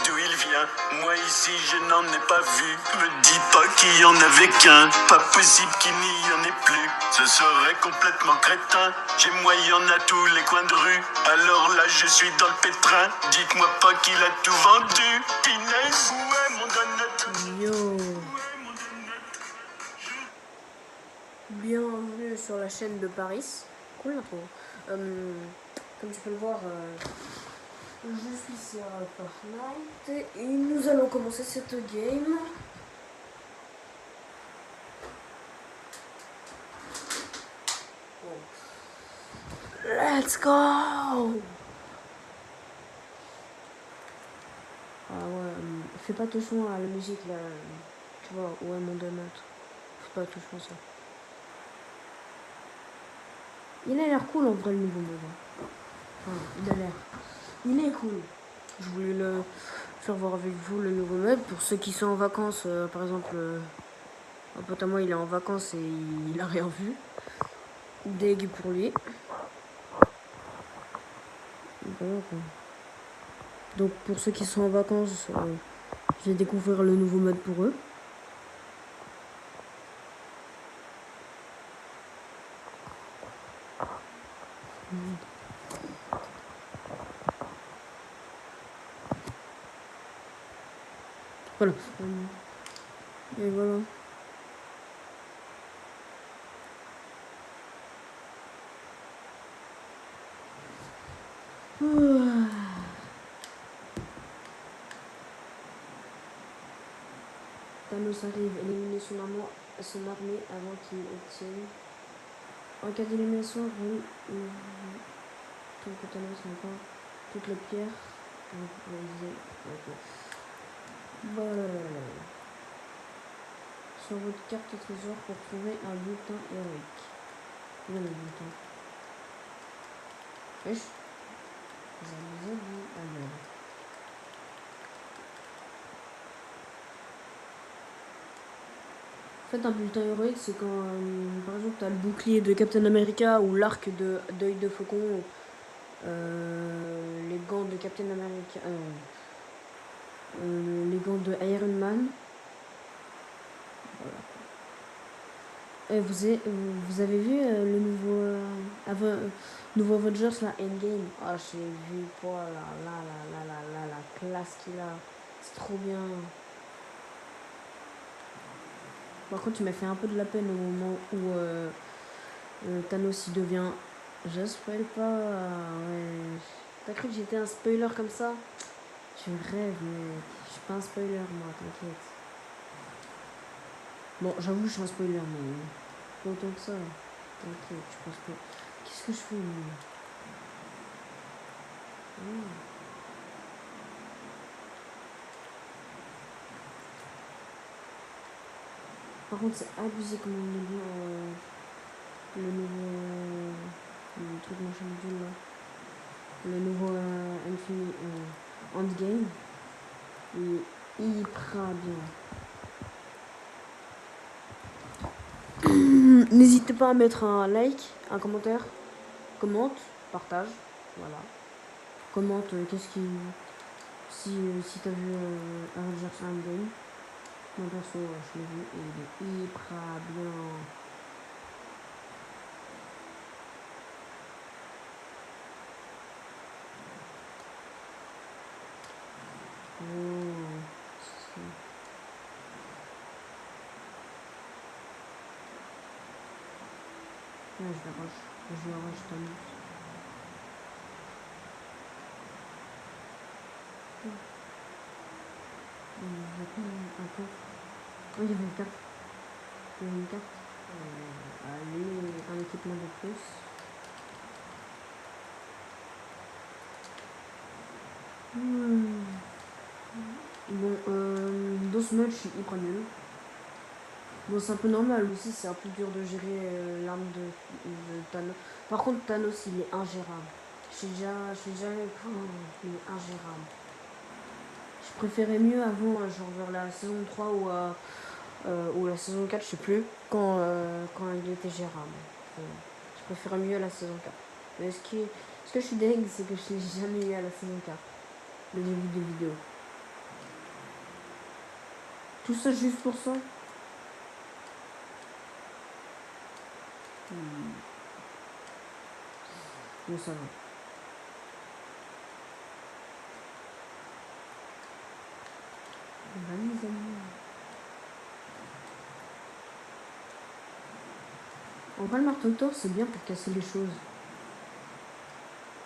d'où il vient. Moi ici je n'en ai pas vu. Me dis pas qu'il y en avait qu'un. Pas possible qu'il n'y en ait plus. Ce serait complètement crétin. Chez moi il y en a tous les coins de rue. Alors là je suis dans le pétrin. Dites-moi pas qu'il a tout vendu. Pinesse, où est mon donut? Yo. Bienvenue sur la chaîne de Paris. Cool l'intro. Comme tu peux le voir, je suis sur Fortnite et nous allons commencer cette game. Let's go. Ah ouais, fais pas attention à la musique là. Tu vois, ouais mon donut. Fais pas attention à ça. Il a l'air cool en vrai le nouveau mode. Enfin, il a l'air. Il est cool. Je voulais le faire voir avec vous le nouveau mode. Pour ceux qui sont en vacances, par exemple, un pote à moi il est en vacances et il a rien vu. Dég pour lui. Voilà, quoi. Donc pour ceux qui sont en vacances, je vais découvrir le nouveau mode pour eux. Voilà. Et voilà. Thanos arrive, éliminer son armée avant qu'il obtienne. En cas d'élimination, tout que Thanos n'a pas toutes les pierres. Voilà. Sur votre carte trésor pour trouver un bulletin héroïque. Où est le bulletin? Wesh. En fait, un bulletin héroïque, c'est quand, par exemple, tu as le bouclier de Captain America ou l'arc d'œil de faucon, les gants de Captain America, les gants de Iron Man. Voilà. Et vous avez vu le nouveau Avengers, là, Endgame? Ah, j'ai vu, quoi, la classe qu'il a. C'est trop bien. Par contre, tu m'as fait un peu de la peine au moment où Thanos il devient. Je spoil pas. Ouais. T'as cru que j'étais un spoiler comme ça? Tu rêves, mais je suis pas un spoiler, moi, t'inquiète. Bon, j'avoue, je suis un spoiler, mais pas autant que ça. T'inquiète, je pense pas. Qu'est-ce que je fais, moi? Par contre, c'est abusé comme on est bien le nouveau le truc machin de là. Le nouveau Endgame. Il est hyper bien. N'hésitez pas à mettre un like, un commentaire, commente, partage, voilà. Commente qu'est-ce qui si t'as vu Avengers Endgame. Mon perso, je l'ai vu et il est hyper bien. Ouais, je vais rush Thanos. Un peu. Oui, il y avait une carte. Il y avait une carte. Allez, un équipement de plus. Bon, dans ce match, je suis hyper nul. Bon, c'est un peu normal aussi, c'est un peu dur de gérer l'arme de Thanos. Par contre, Thanos, il est ingérable. Je suis déjà il est ingérable. Je préférais mieux avant, genre vers la saison 3 ou la saison 4, je sais plus, quand il était gérable. Je préférais mieux la saison 4. Mais ce que je suis dingue, c'est que je l'ai jamais eu à la saison 4. Le début de vidéo. Tout ça juste pour ça. Bon, ça va. Va, les amis. En vrai, le marteau de Thor, c'est bien pour casser les choses.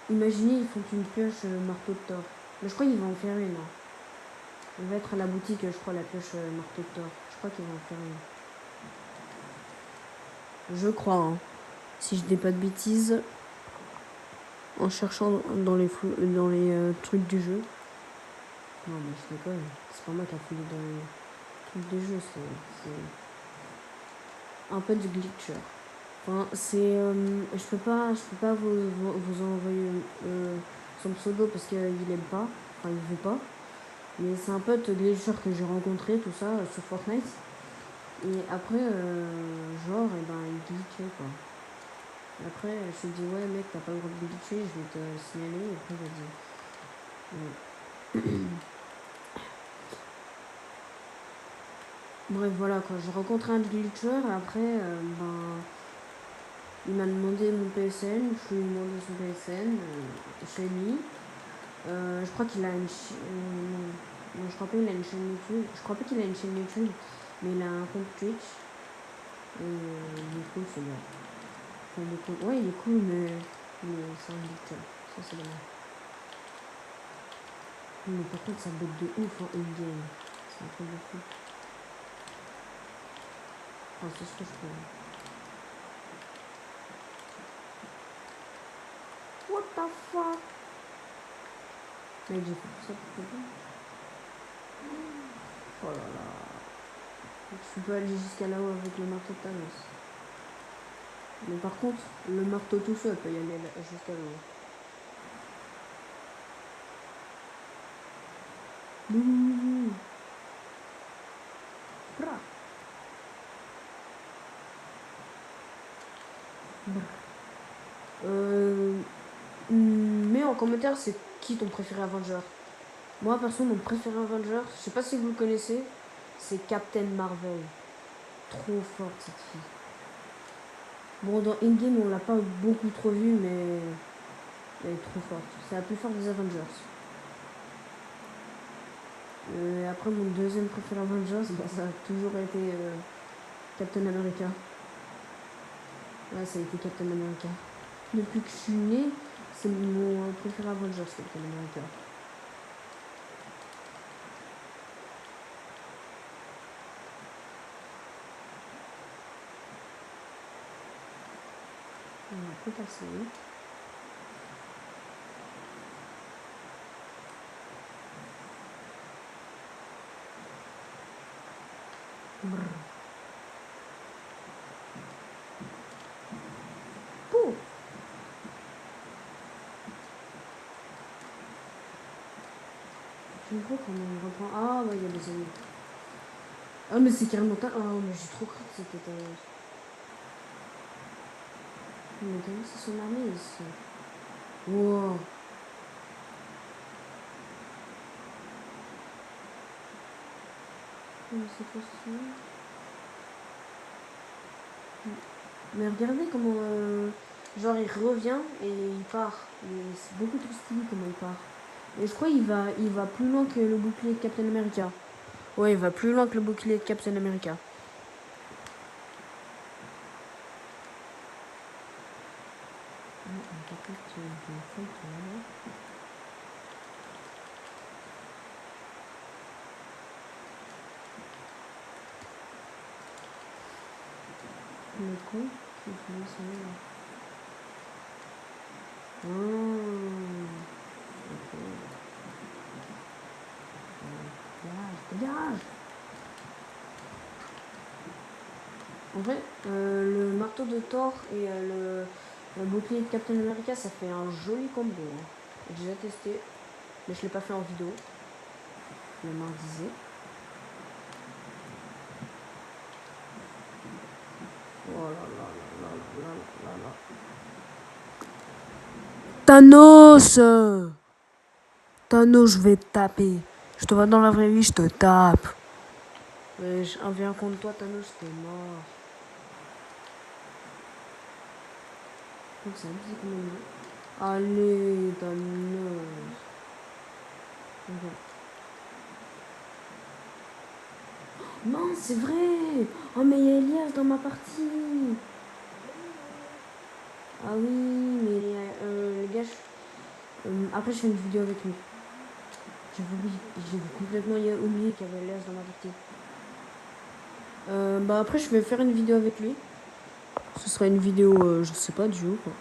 Imaginez, ils font une pioche marteau de Thor. Mais je crois qu'ils vont en faire une. Hein. Il va être à la boutique, je crois, la pioche marteau de Thor. Je crois qu'ils vont en faire une. Je crois, hein. Si je dis pas de bêtises. En cherchant dans les trucs du jeu. Non, mais je déconne. C'est pas moi qui a fouillé dans les trucs du jeu. C'est un peu du glitcher. Enfin, c'est... je peux pas vous envoyer son pseudo parce qu'il aime pas. Enfin, il veut pas. Mais c'est un pote glitcher que j'ai rencontré, tout ça, sur Fortnite. Et après, genre, et ben, il glitchait, quoi. Après, je lui dis, ouais, mec, t'as pas le droit de glitcher, je vais te signaler. Et après, il a dit... Bref, voilà, quoi. J'ai rencontré un glitcher, après, ben... Il m'a demandé mon PSN, je lui ai demandé son PSN, chez lui. Je crois qu'il a une chaîne... je crois pas qu'il a une chaîne YouTube. Je crois pas qu'il a une chaîne YouTube, mais il a un compte Twitch. Et il est cool, ce gars. Enfin, il est cool. Ouais, il est cool, mais c'est un glitcher. Ça, c'est dommage. Mais par contre, ça bug de ouf en in-game. C'est un truc de fou. Enfin, c'est ce que je trouve. What the fuck? Mais j'ai fait tout ça pour rien. Oh là là. Je peux aller jusqu'à là-haut avec le marteau de Thanos. Mais par contre, le marteau tout seul peut y aller jusqu'à là-haut. Bouh. Mets en commentaire c'est qui ton préféré Avenger. Moi perso mon préféré Avenger, je sais pas si vous le connaissez, c'est Captain Marvel. Trop forte cette fille. Bon dans Endgame on l'a pas beaucoup trop vue mais elle est trop forte. C'est la plus forte des Avengers. Après mon deuxième préféré Avengers, bah, ça a toujours été Captain America. Ouais ça a été Captain America. Depuis que je suis née, c'est mon préféré Avengers, Captain America. On va tout passer. Pouh. Je me vois comment on reprend. Ah ouais, il y a des amis. Ah mais c'est carrément ta... Oh mais j'ai trop cru que c'était ta... Mais comment c'est son armée ici? Wow. Mais c'est quoi ça? Mais regardez comment... genre il revient et il part. C'est beaucoup trop stylé comment il part. Et je crois qu'il va plus loin que le bouclier de Captain America. Ouais, il va plus loin que le bouclier de Captain America. Le con qui fait ça. Dégage. En vrai, le marteau de Thor et le bouclier de Captain America, ça fait un joli combo. Hein. J'ai déjà testé, mais je l'ai pas fait en vidéo. Le mardiser. Oh là là là là là là là. Thanos! Thanos, je vais te taper. Je te vois dans la vraie vie, je te tape. Un v contre toi, Thanos, t'es mort. Donc c'est abusé quand même. Allez, Thanos. Okay. Non, c'est vrai. Oh, mais il y a Elias dans ma partie. Ah oui, mais les gars, après je fais une vidéo avec lui. J'ai complètement oublié qu'il y avait Elias dans ma partie. Bah après je vais faire une vidéo avec lui. Ce sera une vidéo, je sais pas, duo quoi.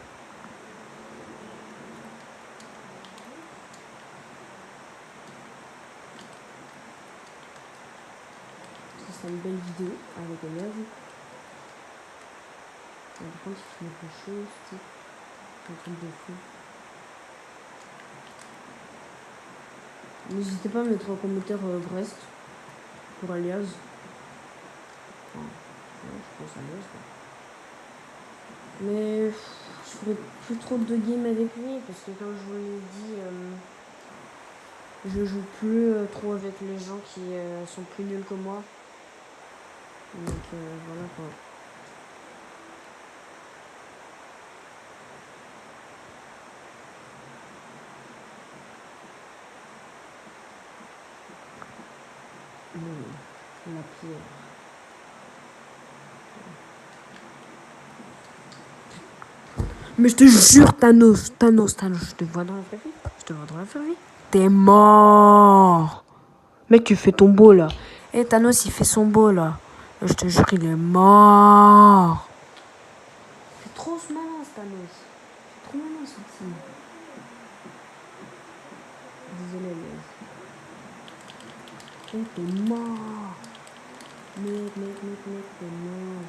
Ce sera une belle vidéo avec Elias. Par contre, il fait quelque chose, tu sais. Un truc de fou. N'hésitez pas à mettre en commentaire Brest pour Alias. Enfin, ouais, je pense Alias quoi. Mais je ferai plus trop de games avec lui parce que comme je vous l'ai dit, je joue plus trop avec les gens qui sont plus nuls que moi. Donc voilà quoi. La pierre. Mais je te jure, Thanos, je te vois dans la vraie vie. Je te vois dans la vraie vie. T'es mort. Mec, tu fais ton beau là. Eh, Thanos, il fait son beau là. Je te jure, il est mort. C'est trop malin, Thanos. C'est trop malin, ce petit. Désolé, mais. Oh, t'es mort. Mec, t'es mort.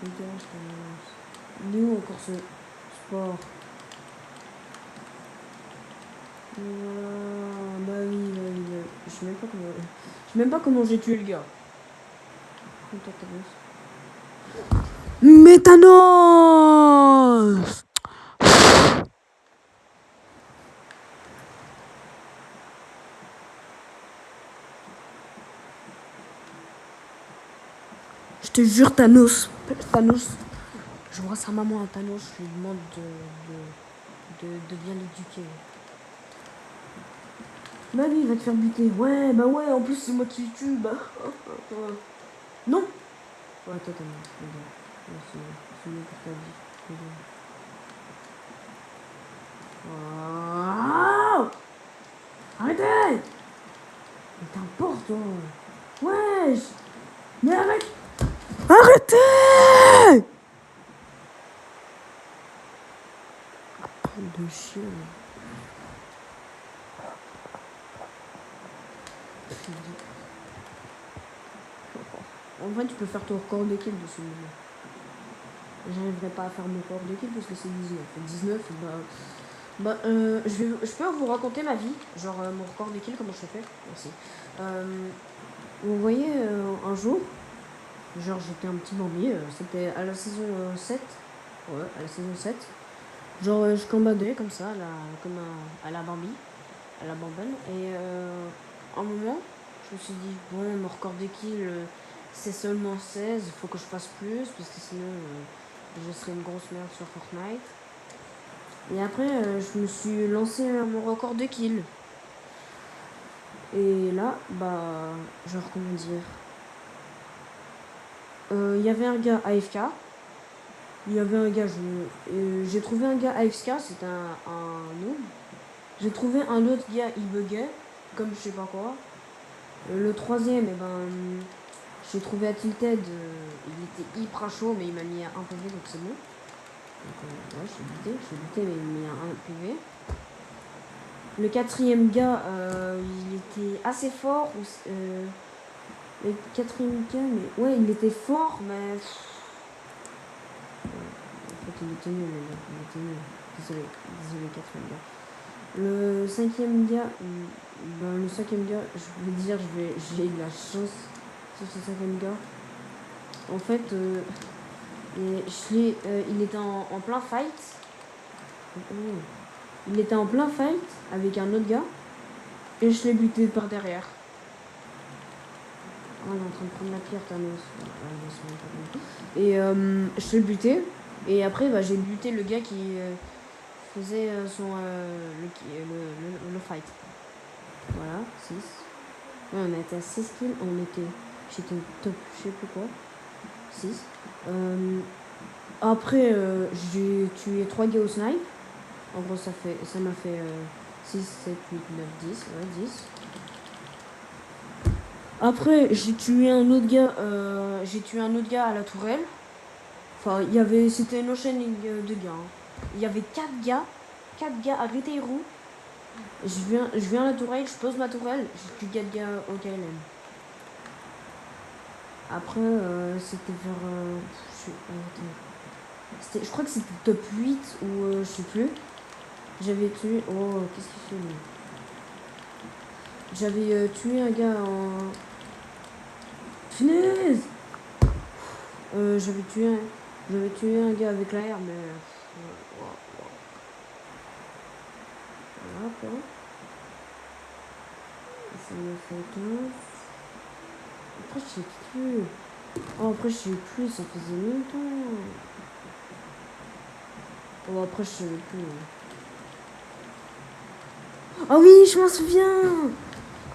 Dégage, Thanos. Il est où encore ce sport? Bah oui. Je sais même pas comment j'ai tué le gars. Mais Thanos! Je te jure, Thanos, je vois sa maman à Thanos, je lui demande de bien l'éduquer. Bah oui, il va te faire buter. Ouais, bah ouais, en plus c'est moi qui le tue, bah. Non. Ouais, toi, Thanos, c'est mieux pour ta vie. Oh, arrêtez! Mais t'es un porc, toi. Wesh! Mais arrête! Arrêtez! Bande de chien. En vrai, tu peux faire ton record de kill de ce moment. J'arriverai pas à faire mon record de kill parce que c'est 19. 19, je peux vous raconter ma vie. Genre mon record de kill, comment je fais. Merci. Vous voyez, un jour, genre j'étais un petit bambi. C'était à la saison 7. Ouais, à la saison 7. Genre je combadais comme ça, comme à la Bambi. À la bambine. Et un moment, je me suis dit, bon, mon record de kill, c'est seulement 16, il faut que je fasse plus, parce que sinon, je serais une grosse merde sur Fortnite. Et après, je me suis lancé mon record de kill. Et là, bah, genre, comment dire, il y avait un gars AFK. Il y avait un gars, j'ai trouvé un gars AFK, c'était un noob. J'ai trouvé un autre gars, il buguait, comme je sais pas quoi. Le troisième, eh ben, j'ai trouvé à Tilted, il était hyper chaud, mais il m'a mis un PV, donc c'est bon. Donc, ouais, je suis buté, mais il m'a mis un PV. Le quatrième gars, il était assez fort. Le quatrième gars, mais ouais, il était fort, mais. En fait, il était nul, le gars. Il était nul. Désolé, quatrième gars. Le cinquième gars, je vais dire, j'ai eu de la chance sur ce cinquième gars. En fait, il était en plein fight. Il était en plein fight avec un autre gars et je l'ai buté par derrière. il est en train de prendre la pierre, Thanos. Et je l'ai buté. Et après, bah, j'ai buté le gars qui faisait le fight. Voilà, 6. Ouais, on a été à 6 kills. J'étais au top, je sais plus quoi. 6. Après, j'ai tué 3 gars au snipe. En gros, ça m'a fait 6, 7, 8, 9, 10. Ouais, 10. Après, j'ai tué un autre gars à la tourelle. Enfin, c'était une enchaîne de gars. Hein. Il y avait 4 gars à Retail-Roux. Je viens à la tourelle, je pose ma tourelle, j'ai tue 4 gars au KLM. Après, c'était vers... je crois que c'était top 8 ou je sais plus. J'avais tué... Oh, qu'est-ce qu'il fait lui? J'avais tué un gars en... Finesse. J'avais tué un gars avec la R, mais... Voilà, quoi. Ça me fait 15. Après, je sais plus. Oh, après, je sais plus, ça faisait longtemps. Oh, après, je sais plus. Ah oui, je m'en souviens.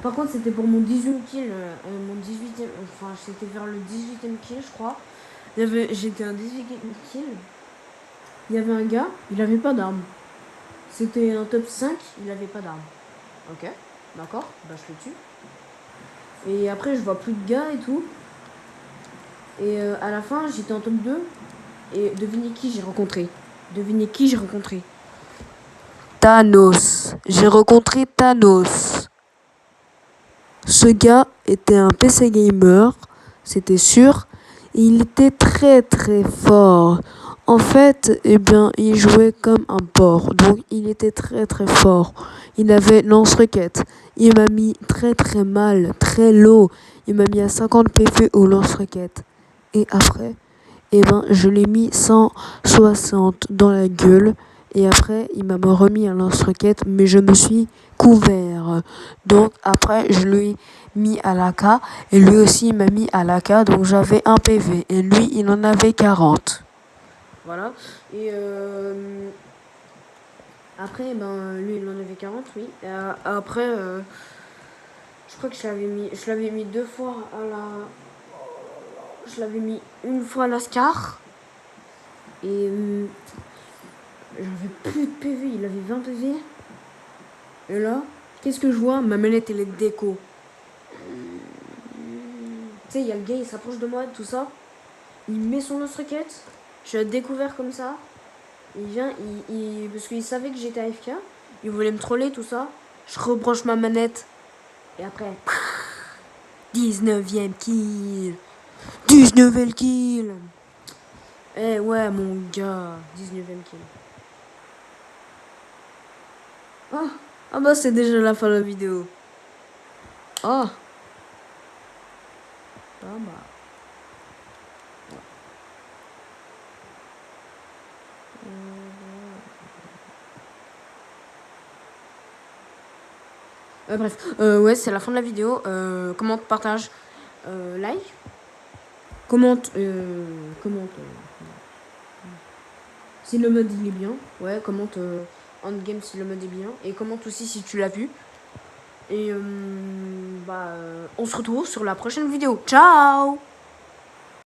Par contre, c'était pour mon 18e kill. Mon 18e... Enfin, c'était vers le 18e kill, je crois. J'étais un 18e kill. Il y avait un gars, il avait pas d'arme. C'était un top 5, il avait pas d'arme. Ok, d'accord, bah je le tue. Et après, je vois plus de gars et tout. Et à la fin, j'étais en top 2. Et devinez qui j'ai rencontré. Thanos. J'ai rencontré Thanos. Ce gars était un PC gamer, c'était sûr. Il était très très fort. En fait, eh bien, il jouait comme un porc. Donc, il était très très fort. Il avait lance-roquette. Il m'a mis très très mal, très low. Il m'a mis à 50 PV au lance-roquette. Et après, eh ben, je l'ai mis 160 dans la gueule. Et après, il m'a remis un lance-roquette, mais je me suis couvert. Donc, après, je lui ai mis à l'AK. Et lui aussi, il m'a mis à l'AK. Donc, j'avais un PV. Et lui, il en avait 40. Voilà. Et après, ben, lui, il en avait 40, oui. Et, après, je crois que je l'avais mis 2 fois à la... Je l'avais mis une fois à la Scar. Et j'avais plus de PV, il avait 20 PV. Et là, qu'est-ce que je vois? Ma manette, elle est déco. Tu sais, il y a le gars, il s'approche de moi, tout ça. Il met son lance-roquette. Je l'ai découvert comme ça. Il vient, parce qu'il savait que j'étais AFK. Il voulait me troller, tout ça. Je rebranche ma manette. Et après, 19e kill. 19e kill. Eh ouais, mon gars. 19e kill. Ah bah c'est déjà la fin de la vidéo. Ah bah. Bref, ouais, c'est la fin de la vidéo. Commente, partage, like. Commente. Si le mode il est bien. Ouais, commente endgame si le mode est bien. Et commente aussi si tu l'as vu. Et on se retrouve sur la prochaine vidéo. Ciao!